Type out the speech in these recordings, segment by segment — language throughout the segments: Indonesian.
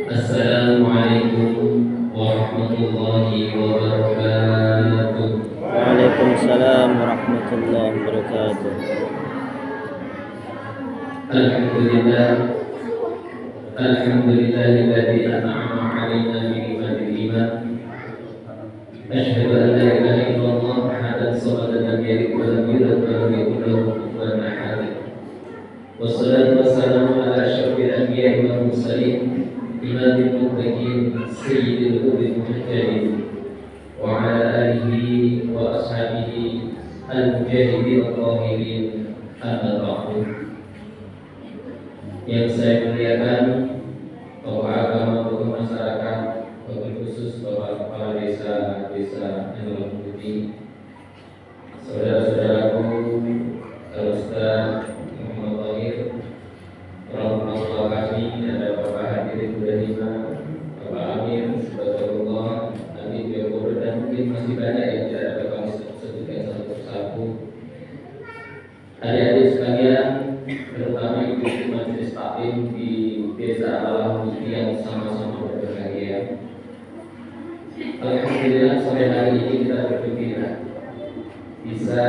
Assalamualaikum warahmatullahi wabarakatuh. Waalaikumsalam warahmatullahi wabarakatuh. Alhamdulillah, alhamdulillahilladzi an'ama 'alaina bi ni'matil iman. Asyhadu an la ilaha illallah wahdahu shammada lam yalid wa lam yulad wa lam yakul lahu kufuwan ahad. Wassalatu wassalamu ala asyrafil anbiya'i wal mursalin, imamil muttaqin, sayyidil qulubil muhtadin, wa ala alihi wa ashabihi al-mujahidin al-qahirin, amma ba'du. Yang saya muliakan tokoh agama, tokoh masyarakat, wabil khusus Bapak Kepala Desa Endolong Putih, saudara-saudaraku, Ustaz Muhammad Tahir, orang kami, ada Bapak Hadirin Budahima, Bapak Amir, Subhanallah, Amin Biyokur, dan mungkin masih banyak yang tidak ada kami sebutkan satu persatu. Adik-adik sekalian, terutama ibu-ibu majelis taklim di Desa Endolong Putih yang sama-sama berbahagia. Alhamdulillah, sore hari ini kita bergembira bisa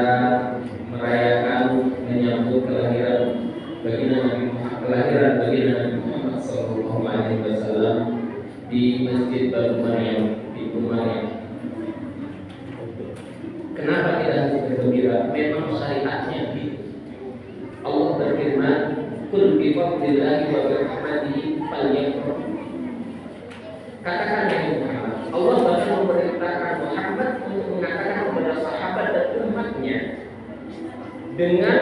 merayakan menyambut kelahiran baginda Nabi Muhammad SAW di Masjid Baru Maryam di Maryam. Kenapa kita harus bergembira? Memang syariatnya gitu. Allah berfirman, "Qul bi fadlillahi wa bi rahmatihi falyafrahu." Katakan ya Muhammad, Allah bahkan memerintahkan Muhammad untuk mengatakan kepada sahabat dan umatnya, dengan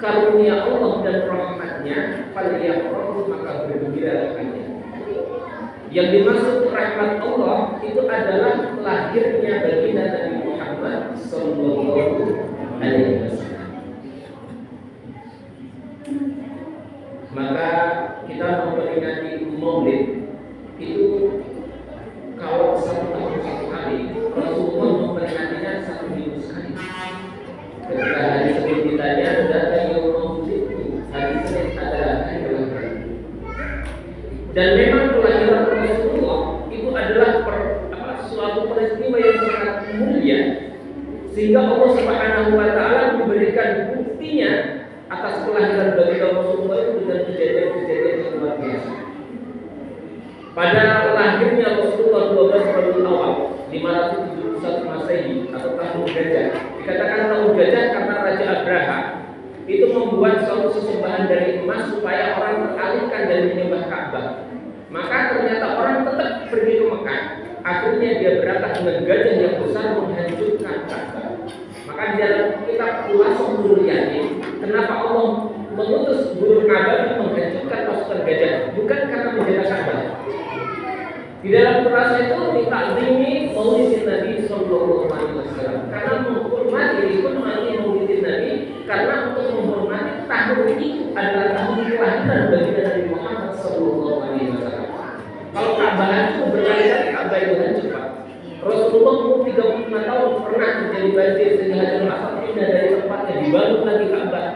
karunia Allah dan rahmatnya, falyafrahu, maka bergembiralah kalian. Yang dimaksud rahmat Allah itu adalah lahirnya baginda Nabi Muhammad sallallahu alaihi wasallam. Maka kita memperingati Maulid itu kalau satu tahun satu kali, Rasulullah memperingatinya satu minggu sekali. Ketika hari Senin ditanya, data yang Maulid itu hari Senin adalah hari kelahiran. Dan memang kelahiran Rasulullah itu adalah suatu peristiwa yang sangat mulia, sehingga Allah Subhanahu wa Ta'ala memberikan buktinya atas kelahiran baginda Rasulullah itu dengan kejadian-kejadian yang luar biasa. Pada lahirnya Rasulullah 12 Rabiul Awal 571 Masehi atau tahun gajah, dikatakan tahun gajah karena Raja Abraha itu membuat suatu sesembahan dari emas supaya orang teralihkan dari menyembah Ka'bah. Maka ternyata orang tetap pergi ke Mekah. Akhirnya dia berangkat dengan gajah yang besar menghancurkan Ka'bah. Maka di dalam kitab Khulasatul Nurul Yakin, kenapa Allah mengutus burung ababil menghancurkan pasukan gajah? Bukan karena menjaga Ka'bah. Di dalam frasa itu ditaklimi Maulidin Nabi sallallahu alaihi wasallam, karena menghormati Maulidin Nabi, karena untuk menghormati tahun itu adalah tahun kelahiran baginda Nabi Muhammad sallallahu alaihi wasallam. Kalau Ka'bah itu berkali-kali Ka'bah itu hancur, Pak. Rasulullah umur 35 tahun pernah terjadi banjir sehingga Hajarul Aswad pindah dari tempatnya, dibangun lagi Ka'bah.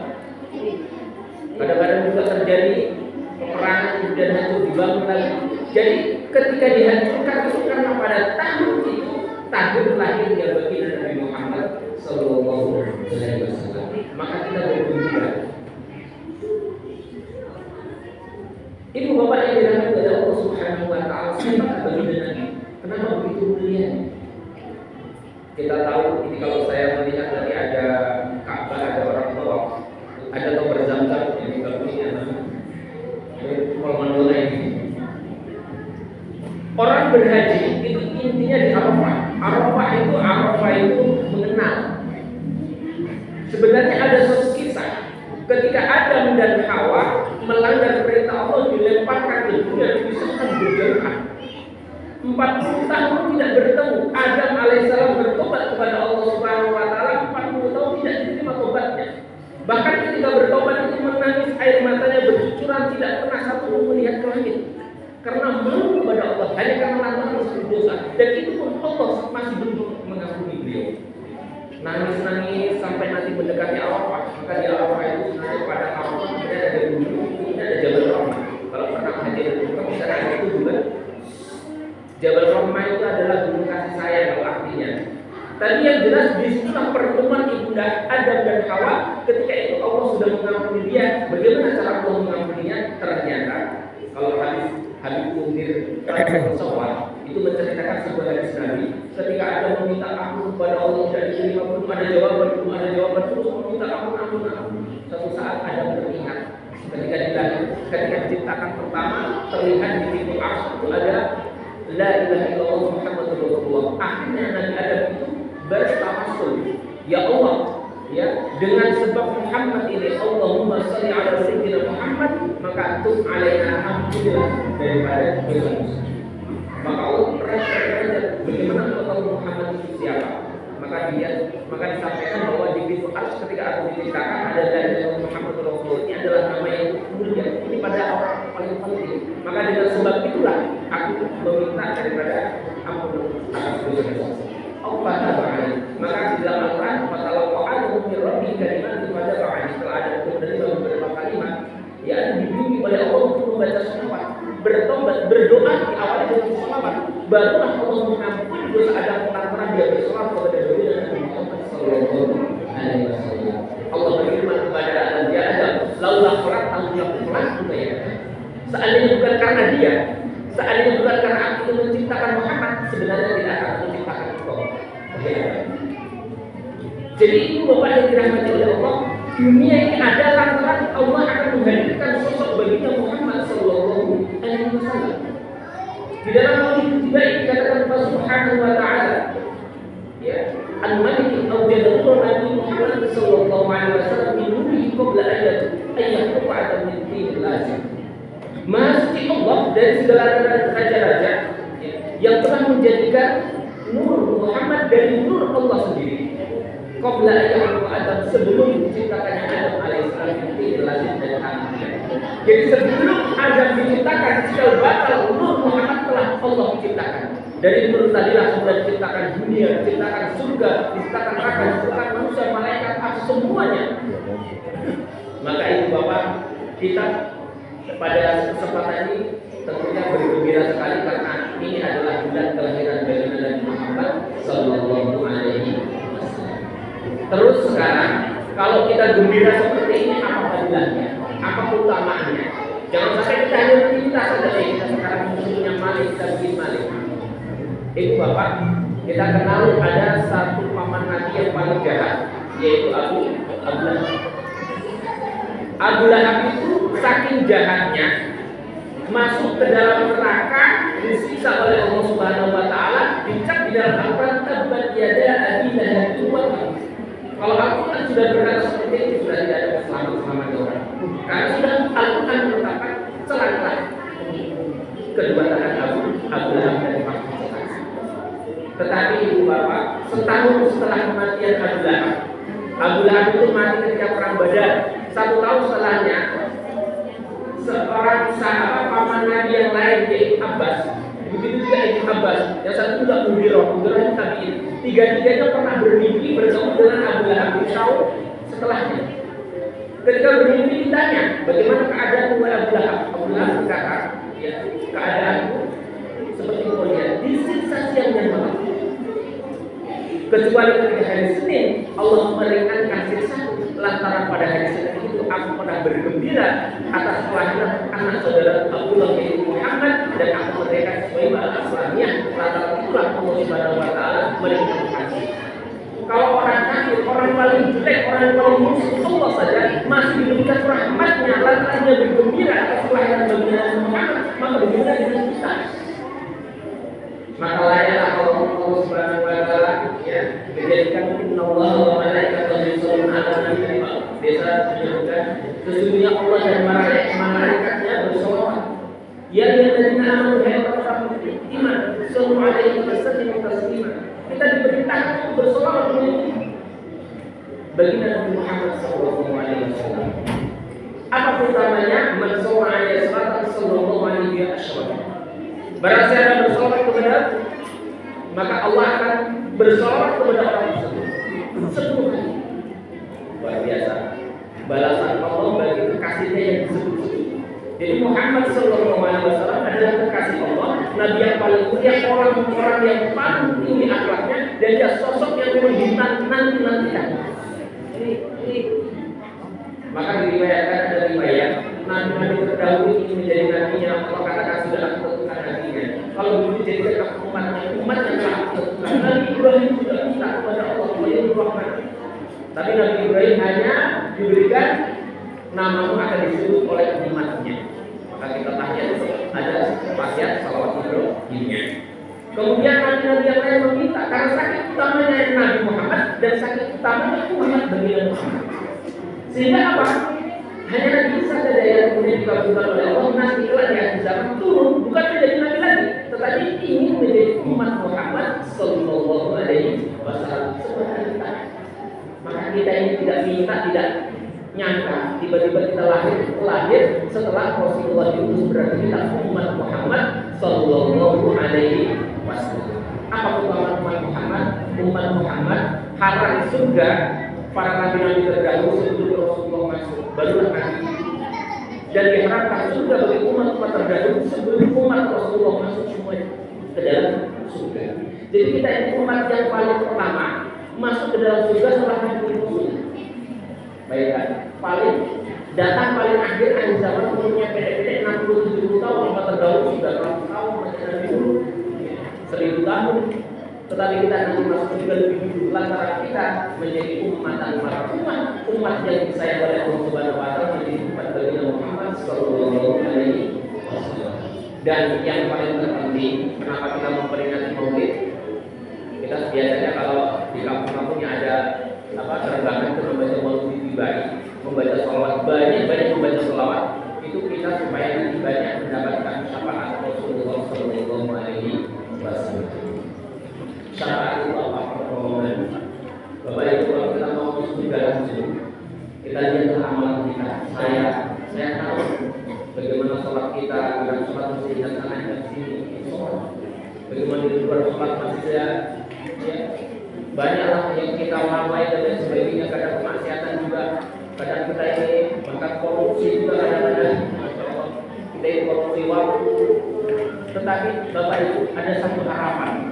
Kadang-kadang juga terjadi peperangan kemudian hancur, dibangun lagi. Jadi ketika dihancurkan itu karena pada tahun itu tahun lahirnya baginda Nabi Muhammad sallallahu alaihi wasallam. Maka kita bergembira. Ibu bapak yang dirahmati oleh Allah Subhanahu wa Ta'ala, siapa baginda Nabi? Kenapa begitu mulia? Kita tahu ini, kalau saya melihat tadi ada Ka'bah, ada orang tua, ada tower Zam-Zam yang kita punya ini. Orang berhaji itu intinya di Arafah. Arafah itu mengenal. Sebenarnya ada suatu kisah ketika Adam dan Hawa melanggar perintah Allah, dilemparkan ke dunia, dipisahkan berjauhan. 40 tahun tidak bertemu. Adam alaihissalam bertobat kepada Allah Subhanahu wa Ta'ala, 40 tahun tidak diterima tobatnya. Bahkan ketika bertobat itu menangis, air matanya bercucuran, tidak pernah satu pun melihat ke langit. Karena malu kepada Allah, hanya karena lantaran satu dosa. Dan itu pun Allah masih belum mengampuni beliau. Nangis-nangis sampai nanti mendekati Arafah. Maka di Arafah itu sebenarnya pada Arafah kemudian ada gunung, kemudian ada Jabal Rahmah. Kalau pernah haji dan umrah, bisa Jabal Rahmah itu adalah gunung kasih sayang kalau artinya. Tadi yang jelas di tentang pertemuan ibunda Adam dan Hawa, ketika itu Allah sudah mengampuni dia. Bagaimana cara Allah mengampuninya? Ternyata kalau hadis Mundir Rasulullah itu menceritakan sebuah hadis Nabi, ketika Adam meminta ampun kepada Allah tidak diterima, belum ada jawaban terus meminta ampun. Suatu saat Adam teringat ketika diciptakan pertama, terlihat di pintu arsy itu ada la ilaha illallah Muhammadur Rasulullah. Akhirnya Nabi Adam itu bertawassul, ya Allah, ya, dengan sebab Muhammad ini, Allahumma shalli ala sayyidina Muhammad, maka tub alaina, alhamdulillah, daripada dosa. Maka Allah bertanya, bagaimana tahu Muhammad itu siapa? Maka disampaikan bahwa di pintu arsy ketika aku diciptakan ada la Muhammad Rasul. Ini adalah nama yang mulia. Ini pada orang paling penting. Maka dengan sebab itulah aku meminta daripada ampun atas dosa. Maka di dalam Al-Quran fatalaqa'a min rabbih kalimat kepada ba'ani, setelah ada menerima beberapa kalimat yang dibimbing oleh Allah untuk membaca sholawat, bertobat, berdoa diawali dengan sholawat, barulah Allah mengampuni dosa Adam lantaran dia bersolawat kepada Nabi Muhammad sallallahu alaihi wasallam. Allah berfirman kepada Adam, "Laula khalaqtahu lakuntu ya." Seandainya bukan karena dia, seandainya bukan karena aku menciptakan Muhammad, sebenarnya tidak akan menciptakan engkau. Jadi itu Bapak yang dirahmati oleh Allah, dunia ini ada lantaran Allah akan menghadirkan sosok baginda Muhammad sallallahu alaihi wasallam. Di dalam hadis juga dikatakan Allah Subhanahu wa taala, ya, al-malik awjadahu Nabi Muhammad sallallahu alaihi wasallam min nurihi qabla ayat qa'atan min tin lazim. Maha suci Allah dari segala raja-raja yang telah menjadikan nur Muhammad dari nur Allah sendiri. Qabla ayat Adam, sebelum diciptakannya Adam alaihissalam itu lazim dan akhir. Jadi sebelum Adam diciptakan, sekal batal nur Muhammad telah Allah ciptakan. Dari nur tadilah sudah diciptakan dunia, diciptakan surga, diciptakan neraka, diciptakan manusia, malaikat, semuanya. Maka itu Bapak, kita pada kesempatan ini tentunya bergembira sekali karena ini adalah bulan kelahiran baginda Nabi Muhammad sallallahu alaihi wasallam. Terus sekarang kalau kita gembira seperti ini, apa fadilahnya? Apa keutamaannya? Jangan sampai kita hanya rutinitas saja, kita sekarang musuhnya Malik, kita bikin Malik. Itu Bapak, kita kenal ada satu paman Nabi yang paling jahat, yaitu Abu Lahab. Abu Lahab itu saking jahatnya masuk ke dalam neraka, disiksa oleh Allah Subhanahu wa taala, dicap di dalam Al-Qur'an tabbat yada abi lahab wa tab. Kalau Al-Qur'an sudah berkata seperti itu, sudah tidak ada selamat orang. Karena sudah Al-Qur'an menetapkan celaka kedua tangan Abu Lahab dan Fatimah. Tetapi ibu bapak, setahun setelah kematian Abu Lahab itu mati ketika perang Badar. 1 tahun setelahnya, seorang sahabat paman Nabi yang lain yaitu Abbas, begitu juga Ibnu Abbas, yang satu juga Mughirah yang tabi'in. Tiga-tiganya pernah bermimpi bertemu dengan Abu Lahab bin Shaul setelahnya. Ketika bermimpi ditanya, bagaimana keadaan Abu Lahab? Abu Lahab berkata, ya, keadaanku seperti kalian disiksa siang dan malam. Kecuali ketika hari Senin Allah meringankan siksa, lantaran pada hari Senin itu aku pernah bergembira atas kelahiran anak saudara Abdullah bin Muhammad dan aku merdeka sesuai bahasa Islamiyah. Lantaran itulah Allah Subhanahu wa taala meringankan kasih. Kalau orang kafir, orang paling jelek, orang paling musuh Allah saja masih diberikan rahmatnya, lantaran dia bergembira atas kelahiran baginda Muhammad, maka bergembira dengan kita. Maka layaklah Allah Subhanahu wa taala ya menjadikan innallaha wa malaikatahu yusholluna 'alan nabi. Desa menyebutkan sesungguhnya Allah dan malaikatnya bersolawat. Ya ayyuhalladzina amanu ya orang beriman, sallu 'alaihi wa sallimu taslima. Kita diperintahkan untuk bersolawat bagi Nabi Muhammad sallallahu alaihi wasallam. Apa utamanya? Man shalla 'alaihi sallallahu alaihi wasallam. Barang siapa bersolawat kepada, maka Allah akan bersolawat kepada orang tersebut 10 kali. Luar biasa balasan Allah bagi kekasihnya yang disebut-sebut. Jadi Muhammad sallallahu alaihi wasallam adalah kekasih Allah Nabi yang paling mulia, orang-orang yang paling tinggi akhlaknya, dan dia sosok yang memang dinanti-nantikan. Ini maka diriwayatkan ada riwayat Nabi terdahulu ini menjadi nabinya Allah katakan sudah aku tentukan nabinya. Kalau dulu jadikan umat yang telah aku tentukan. Nabi Ibrahim sudah minta kepada Allah Rahman. Tapi Nabi Ibrahim hanya diberikan nama akan disebut oleh umatnya. Maka kita tanya ada wasiat salawat Ibrahimnya. Kemudian nabi-nabi yang lain meminta karena sakit utamanya Nabi Muhammad dan sakit utamanya Muhammad bagi Muhammad. Sehingga apa? Hanya Nabi Isa saja yang kemudian dikabulkan oleh Allah. Nanti kelak di akhir zaman turun bukan menjadi nabi lagi, tetapi ingin menjadi umat Muhammad Sallallahu Alaihi Wasallam seperti kita. Maka kita ini tidak minta, tidak nyangka tiba-tiba kita lahir setelah Rasulullah diutus, berarti kita umat Muhammad Sallallahu Alaihi Wasallam. Apa keutamaan umat Muhammad? Umat Muhammad haram surga para nabi-nabi terdahulu sebelum Rasulullah masuk, barulah nabi. Dan diharapkan surga bagi umat-umat terdahulu sebelum umat Rasulullah masuk semuanya ke dalam surga. Jadi kita ini umat yang paling pertama masuk ke dalam surga setelah Nabi Muhammad. Baikkan, datang paling akhir zaman umurnya pendek-pendek 60-70 tahun, umat terdahulu sudah 100 tahun masih Nabi dulu 1000 tahun. Tetapi kita nanti masuk juga lebih dulu lantaran kita menjadi umat yang disayang oleh Allah Subhanahu wa taala, menjadi umat Nabi Muhammad sallallahu alaihi wasallam. Dan yang paling terpenting, kenapa kita memperingati Maulid? Kita biasanya kalau di kampung-kampungnya ada terbangan itu membaca Maulid baik, membaca sholawat banyak membaca sholawat itu kita supaya nanti banyak mendapatkan syafaat Rasulullah sallallahu alaihi wasallam. Syafaat itu apa? Pertolongan. Bapak Ibu, kalau kita mau masuk di dalam sini, kita lihat amalan kita. Saya tahu bagaimana sholat kita, dalam sholat masih ingat tangannya di sini, bagaimana di luar sholat masih ya, banyaklah yang kita lalai dan lain sebagainya. Kadang kemaksiatan juga, kadang kita ini bahkan korupsi juga kadang-kadang, kita ini korupsi waktu. Tetapi Bapak Ibu, ada satu harapan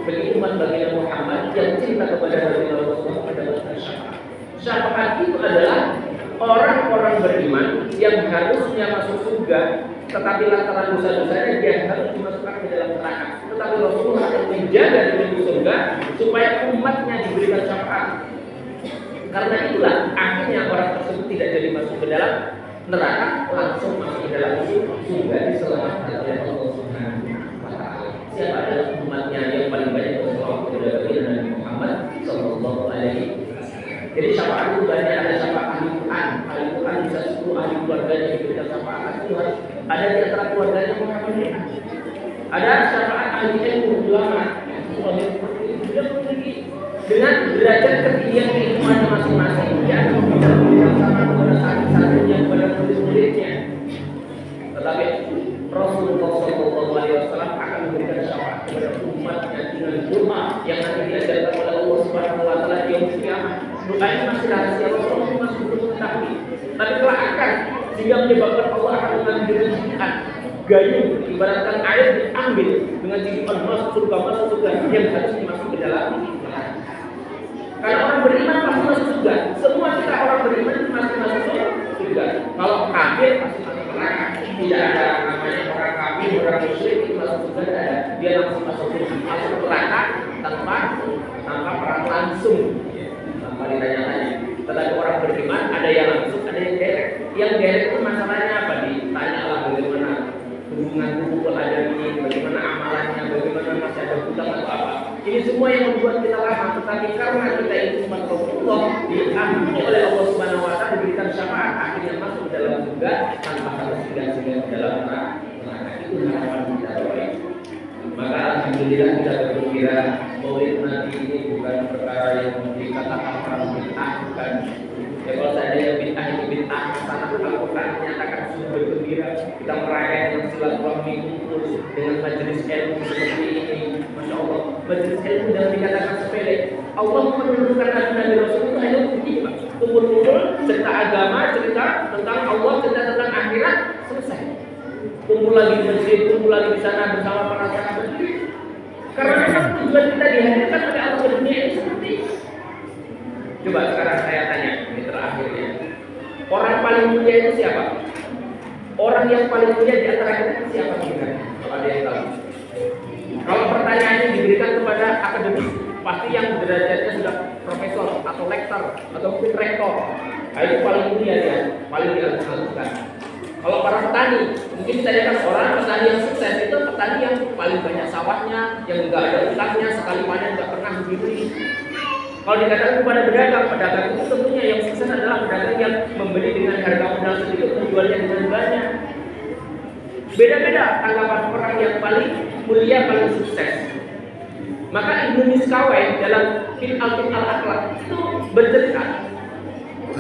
bagi umat baginda Muhammad yang cinta kepada Nabi Rasulullah adalah syafaat. Syafaat itu adalah orang-orang beriman yang harusnya masuk surga, tetapi lantaran dosa-dosanya dia harus dimasukkan ke dalam neraka. Tetapi Rasulullah akan menjaga di pintu surga supaya umatnya diberikan syafaat. Karena itulah akhirnya orang tersebut tidak jadi masuk ke dalam neraka, langsung masuk ke dalam surga diselamatkan oleh Allah Subhanahu wa taala. Siapa adalah umatnya yang paling banyak bersolawat kepada Nabi Muhammad sallallahu alaihi wasallam. Jadi syafaat itu banyak, ada syafaat ahli Quran bisa 10 ahli keluarganya diberikan syafaat, itu harus ada di antara keluarganya Muhammadiyah. Ada syafaat ahli ilmu ulama, dia memiliki dengan derajat ketinggian keilmuannya masing-masing, dia akan memberikan sama kepada santri-santrinya, kepada murid-muridnya. Tetapi Rasulullah SAW akan memberikan syafaat kepada umatnya dengan doa yang nanti diajarkan oleh Allah Subhanahu wa taala di yaumul qiyamah. Doa ini masih rahasia, Rasulullah masih belum mengetahui. Tapi kelak akan sehingga menyebabkan Allah akan mengambil jihad gayung, ibaratkan air diambil dengan jihad masuk surga yang harus dimasuk ke dalam neraka. Karena orang beriman pasti masuk surga. Semua kita orang beriman pasti masuk surga. Kalau kafir pasti masuk neraka. Tidak ada namanya orang kafir, orang musyrik itu masuk surga, dia langsung masuk neraka tanpa perang langsung, tanpa ditanya-tanya. Tetapi orang beriman ada yang langsung, ada yang direct. Yang direct itu masalahnya apa? Ditanyalah bagaimana hubungan hubungan ada ini, bagaimana amalannya, bagaimana masih ada hutang atau apa. Ini semua yang membuat kita lama. Tetapi karena kita itu umat Rasulullah, diampuni oleh Allah Subhanahu wa taala, diberikan syafaat, akhirnya masuk ke dalam surga tanpa harus singgah-singgah ke dalam neraka. Itu harapan kita. Maka alhamdulillah kita bergembira Maulid Nabi ini bukan perkara yang dikatakan orang bid'ah, bukan. Ya kalau saya yang bid'ah itu bid'ah, karena Al-Quran menyatakan sudah bergembira kita merayakan dengan silaturahmi kumpul dengan majelis ilmu seperti ini. Masya Allah, majelis ilmu jangan dikatakan sepele. Allah menurunkan Nabi Rasul itu hanya untuk ini, Pak. Kumpul-kumpul, cerita agama, cerita tentang Allah, cerita tentang akhirat, selesai. Kumpul lagi di masjid, kumpul lagi di sana bersama para sahabat. Karena memang tujuan kita dihadirkan oleh Allah ke dunia ini seperti itu. Coba sekarang saya tanya, ini terakhir ya. Orang paling mulia itu siapa? Orang yang paling mulia di antara kita itu siapa sebenarnya? Kalau ada yang tahu. Kalau pertanyaannya diberikan kepada akademis, pasti yang derajatnya sudah profesor atau lektor atau mungkin rektor. Nah, itu paling mulia ya, paling diagungkan. Kalau para petani, mungkin ditanyakan orang petani yang sukses itu petani yang paling banyak sawahnya, yang enggak ada utangnya, sekali panen enggak pernah dibeli. Kalau dikatakan kepada pedagang itu tentunya yang sukses adalah pedagang yang membeli dengan harga modal sedikit, menjualnya dengan banyak. Beda-beda tanggapan orang yang paling mulia, paling sukses. Maka Ibnu Miskawai dalam Al-Akhlaq itu bercerita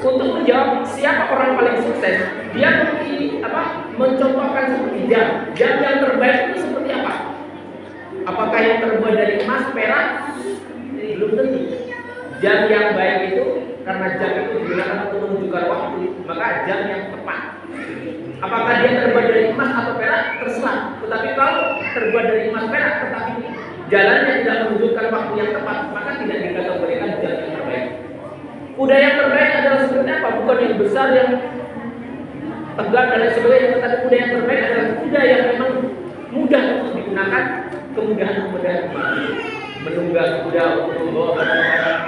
untuk menjawab siapa orang paling sukses. Dia mencontohkan seperti jam yang terbaik itu seperti apa? Apakah yang terbuat dari emas, perak? Belum tentu. Jam yang baik itu karena jam itu digunakan untuk menunjukkan waktu, maka jam yang tepat. Apakah dia terbuat dari emas atau perak? Terserah. Tetapi kalau terbuat dari emas, perak, tetapi jalannya tidak menunjukkan waktu yang tepat, maka tidak dikategorikan jam yang terbaik. Kuda yang terbaik adalah seperti apa? Bukan yang besar, yang tegak dan lain sebagainya, tetapi kuda yang terbaik adalah kuda yang memang mudah untuk digunakan, kemudahan menunggang kuda untuk membawa barang-barang.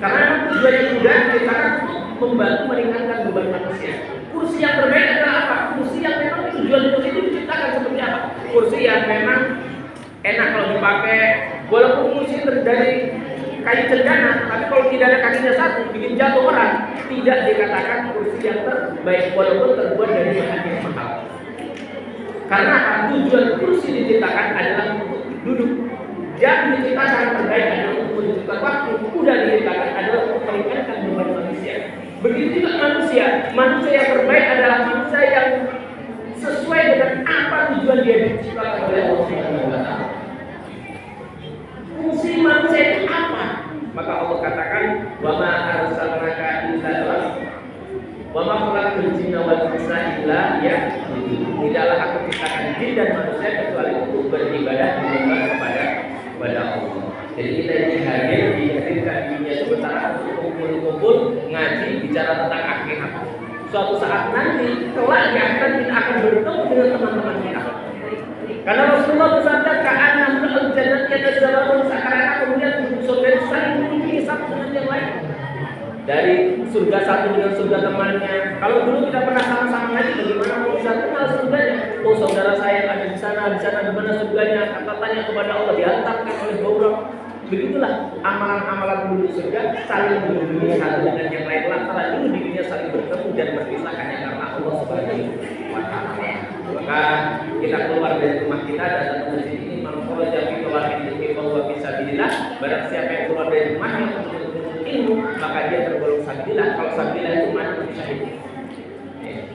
Karena tujuannya kuda diciptakan untuk membantu meringankan beban manusia. Kursi yang terbaik adalah apa? Kursi yang memang tujuan kursi itu diciptakan seperti apa? Kursi yang memang enak kalau dipakai, walaupun kursi dari kayu cendana, tapi kalau tidak ada kakinya satu, bikin jatuh orang, tidak dikatakan kursi yang terbaik walaupun terbuat dari bahan yang mahal. Karena tujuan kursi diciptakan adalah untuk duduk. Jam diciptakan terbaik adalah untuk menunjukkan waktu. Kuda diciptakan adalah untuk meringankan beban manusia. Begitu juga manusia yang terbaik adalah manusia yang sesuai dengan apa tujuan dia diciptakan oleh Allah Subhanahu wa Ta'ala. Fungsi manusia itu apa? Maka Allah katakan, wa ma arsalnaka illa wa ma khalaqtul jinna wal insa illa tidaklah aku ciptakan jin dan manusia kecuali untuk beribadah menyembah kepada Allah. Jadi kita ini dihadirkan di dunia sementara untuk kumpul-kumpul ngaji bicara tentang akhirat. Suatu saat nanti kelak di akhirat kita akan bertemu dengan teman-teman kita. Karena Rasulullah bersabda, "Ka'anna ma'al jannati yatazawwarun", seakan-akan kemudian saudara saling memiliki satu dengan yang lain. Dari surga satu dengan surga temannya. Kalau dulu kita pernah sama-sama ngaji, bagaimana mau bisa kenal surganya? Oh, saudara saya yang ada di sana di mana surganya? Kata tanya kepada Allah, dihantarkan oleh Gaurah. Begitulah amalan-amalan penduduk surga saling melindungi satu dengan yang lain. Lantaran dulu dirinya saling bertemu dan berpisah hanya karena Allah Subhanahu wa Ta'ala. Maka kita keluar dari rumah kita dan masjid ini mengkharaja fi thalaqin ilmi wa huwa fi sabilillah. Barang siapa yang keluar dari rumahnya untuk menuntut ilmu, maka dia tergolong sabilillah. Kalau sabilillah itu mana syahid.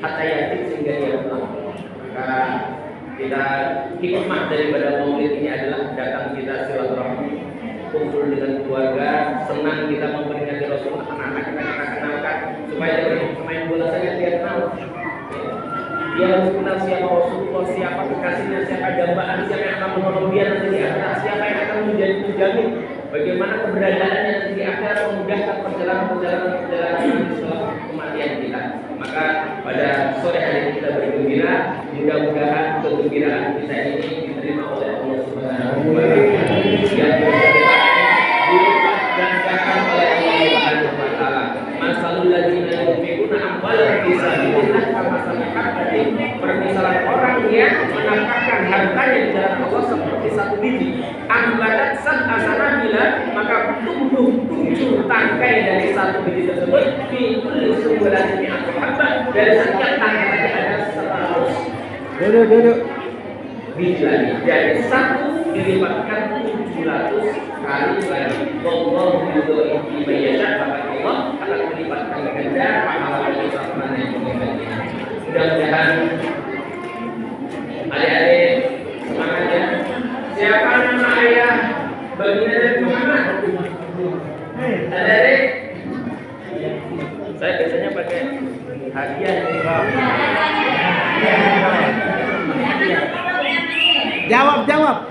Hatta yatim sehingga dia pulang. Maka kita hikmah daripada maulid ini adalah datang kita silaturahmi, kumpul dengan keluarga, senang kita memperingati Rasulullah, anak-anak kita kenalkan supaya dia main bola saja dia kenal. Dia harus kenal siapa Rasulullah, siapa kekasihnya, siapa dambaan, siapa yang akan menolong dia nanti di akhirat, siapa yang akan menjadi penjamin bagaimana keberadaannya nanti di akhirat, memudahkan perjalanan setelah kematian kita. Maka pada sore hari ini kita bergembira, mudah-mudahan kegembiraan kita ini diterima oleh Allah Subhanahu wa Ta'ala. Yang dilipat gandakan oleh Allah Subhanahu wa Ta'ala. Masalul ladzina yunfiquna amwalahum fi sabilillah kamasalil habbatin, permisalan orang yang menafkahkan hartanya di jalan Allah seperti satu biji ambatat sab'a sanabila, maka tumbuh 7 tangkai dari satu biji tersebut, fi kulli sumbulatin mi'atu habbah, dari setiap tangkai tadi ada 100 biji lagi, dari satu dilipatkan 700 kali lagi. Wallahu yudhi'u man yasha', maka Allah akan melipatkan ganda pahala kita mana yang mengingatnya. Mudah-mudahan adik-adik semangat ya. Siapa nama ayah baginda Nabi Muhammad? Adik-adik, saya biasanya pakai hadiah. Jawab.